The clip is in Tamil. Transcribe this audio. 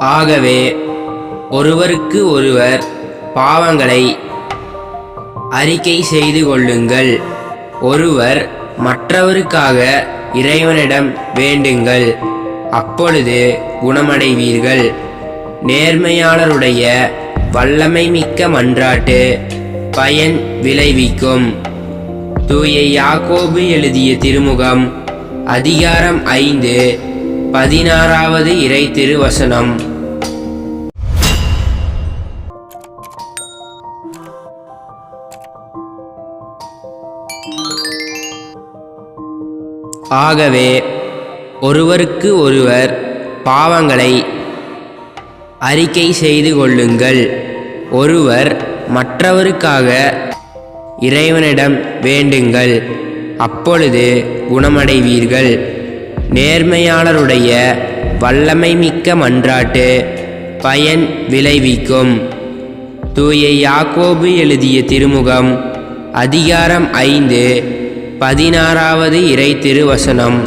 ஆகவே ஒருவருக்கு ஒருவர் பாவங்களை அறிக்கை செய்து கொள்ளுங்கள். ஒருவர் மற்றவருக்காக இறைவனிடம் வேண்டுங்கள், அப்பொழுது குணமடைவீர்கள். நேர்மையாளருடைய வல்லமை மிக்க மன்றாட்டு பயன் விளைவிக்கும். தூய யாக்கோபு எழுதிய திருமுகம் அதிகாரம் 5 16வது இறை திருவசனம். ஆகவே ஒருவருக்கு ஒருவர் பாவங்களை அறிக்கை செய்து கொள்ளுங்கள். ஒருவர் மற்றவருக்காக இறைவனிடம் வேண்டுங்கள், அப்பொழுது குணமடைவீர்கள். நேர்மையாளருடைய வல்லமை மிக்க மன்றாட்டு பயன் விளைவிக்கும். தூய யாக்கோபு எழுதிய திருமுகம் அதிகாரம் 5 16வது இறை திருவசனம்.